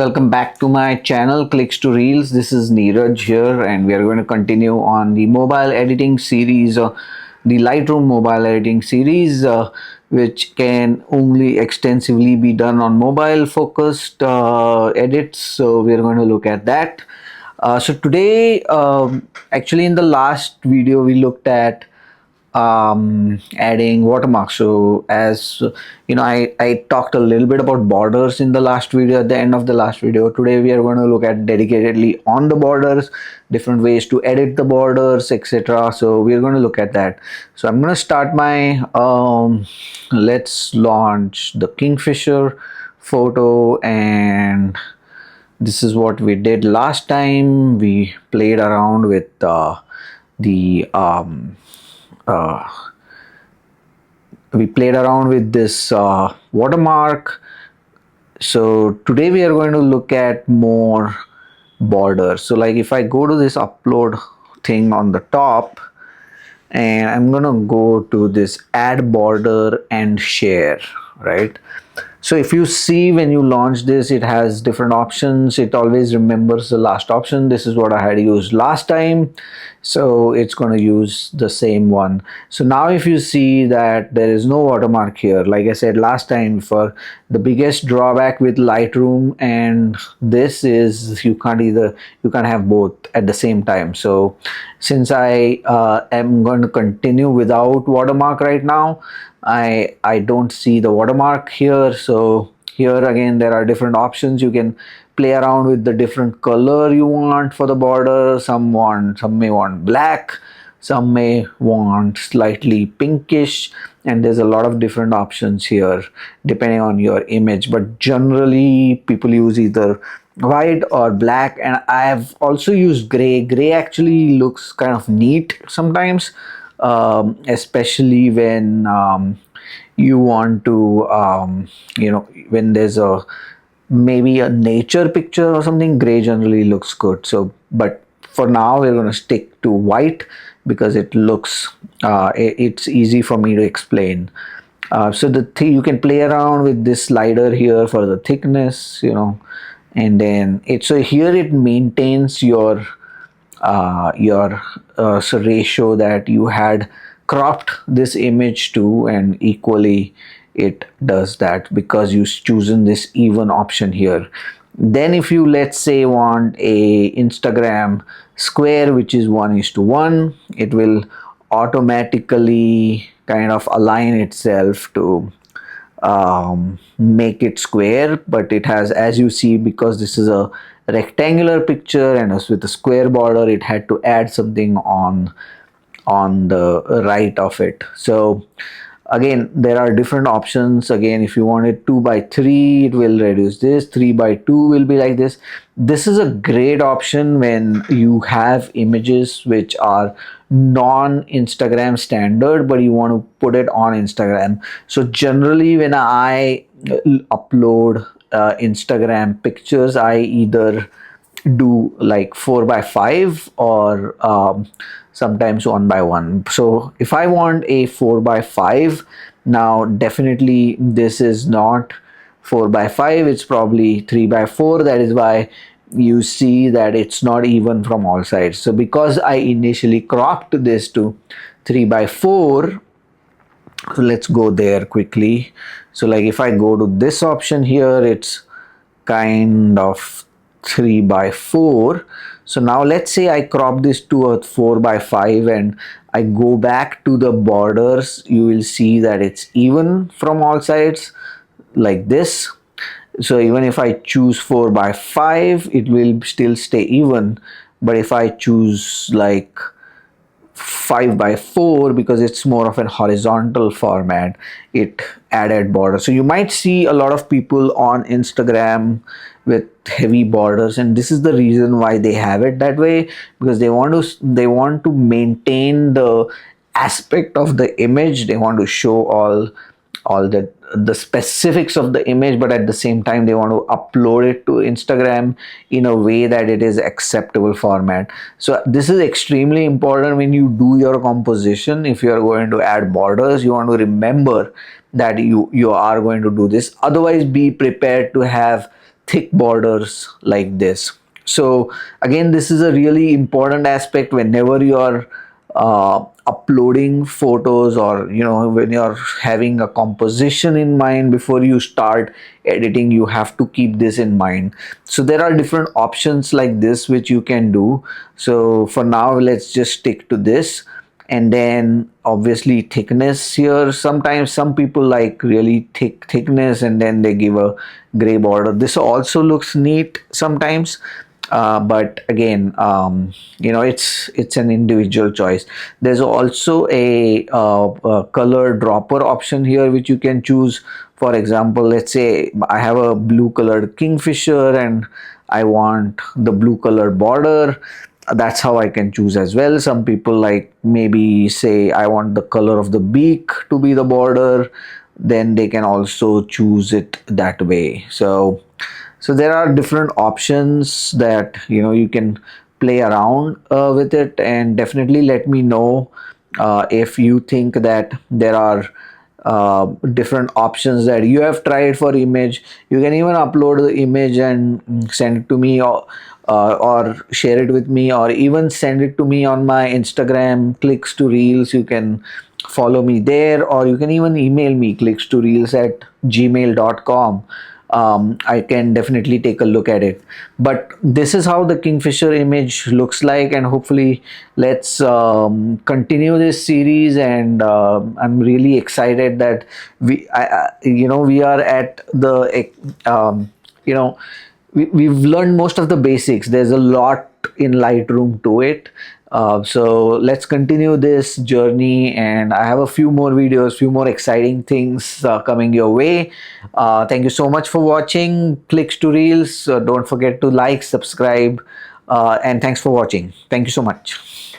Welcome back to my channel Clicks to Reels. This is Neeraj here, and we are going to continue on the mobile editing series, the Lightroom mobile editing series, which can only extensively be done on mobile focused edits. So, we are going to look at that. So, today, actually, in the last video, we looked at adding watermarks. So as you know, I talked a little bit about borders in the last video, at the end of the last video. Today we are going to look at dedicatedly on the borders, different ways to edit the borders, etc. So we are going to look at that. So I'm going to start my let's launch the Kingfisher photo, and this is what we did last time. We played around with the uh, we played around with this watermark. So today we are going to look at more borders. So like if I go to this upload thing on the top, and I'm gonna go to this add border and share, right? So if you see, when you launch this, it has different options. It always remembers the last option. This is what I had used last time, so it's going to use the same one. So now if you see that there is no watermark here, like I said last time, for the biggest drawback with Lightroom and this is you can't have both at the same time. So since I am going to continue without watermark right now, I don't see the watermark here. So here again there are different options. You can play around with the different color you want for the border. Some may want black, some may want slightly pinkish, and there's a lot of different options here depending on your image, but generally people use either white or black, and I've also used gray. Actually looks kind of neat sometimes, especially when you want to when there's a maybe a nature picture or something. Gray generally looks good. So but for now we're going to stick to white because it looks it's easy for me to explain. So you can play around with this slider here for the thickness, and then so here it maintains your ratio that you had cropped this image to, and equally it does that because you've chosen this even option here. Then if you, let's say, want a Instagram square which is 1:1, it will automatically kind of align itself to make it square. But it has, as you see, because this is a rectangular picture and with a square border, it had to add something on the right of it. So again, there are different options. Again, if you want it 2:3, it will reduce this. 3:2 will be like this. This is a great option when you have images which are non-Instagram standard, but you want to put it on Instagram. So generally when I upload Instagram pictures, I either do like 4:5 or sometimes 1:1. So if I want a 4:5, now definitely this is not 4:5, it's probably 3:4. That is why you see that it's not even from all sides. So because I initially cropped this to 3:4, so let's go there quickly. So like if I go to this option here, it's kind of 3:4. So now let's say I crop this to a 4:5 and I go back to the borders, you will see that it's even from all sides like this. So even if I choose 4:5, it will still stay even. But if I choose like 5:4, because it's more of an horizontal format, it added border. So you might see a lot of people on Instagram with heavy borders, and this is the reason why they have it that way, because they want to maintain the aspect of the image. They want to show all the specifics of the image, but at the same time they want to upload it to Instagram in a way that it is acceptable format. So this is extremely important when you do your composition. If you are going to add borders, you want to remember that you are going to do this. Otherwise, be prepared to have thick borders like this. So again, this is a really important aspect whenever you are uploading photos, or when you're having a composition in mind before you start editing. You have to keep this in mind. So there are different options like this which you can do. So for now, let's just stick to this. And then obviously thickness here, sometimes some people like really thick thickness, and then they give a gray border. This also looks neat sometimes, but again, it's an individual choice. There's also a color dropper option here which you can choose. For example, let's say I have a blue colored kingfisher and I want the blue color border. That's how I can choose as well. Some people like maybe say I want the color of the beak to be the border, then they can also choose it that way. So there are different options that you can play around with it. And definitely let me know if you think that there are different options that you have tried for image. You can even upload the image and send it to me, or share it with me, or even send it to me on my Instagram, clicks to reels. You can follow me there, or you can even email me, clicks to reels at gmail.com. I can definitely take a look at it. But this is how the kingfisher image looks like, and hopefully let's continue this series. And I'm really excited that we are at the we've learned most of the basics. There's a lot in Lightroom to it. So let's continue this journey, and I have a few more videos, few more exciting things coming your way. Thank you so much for watching Clicks to Reels. Don't forget to like, subscribe, and thanks for watching. Thank you so much.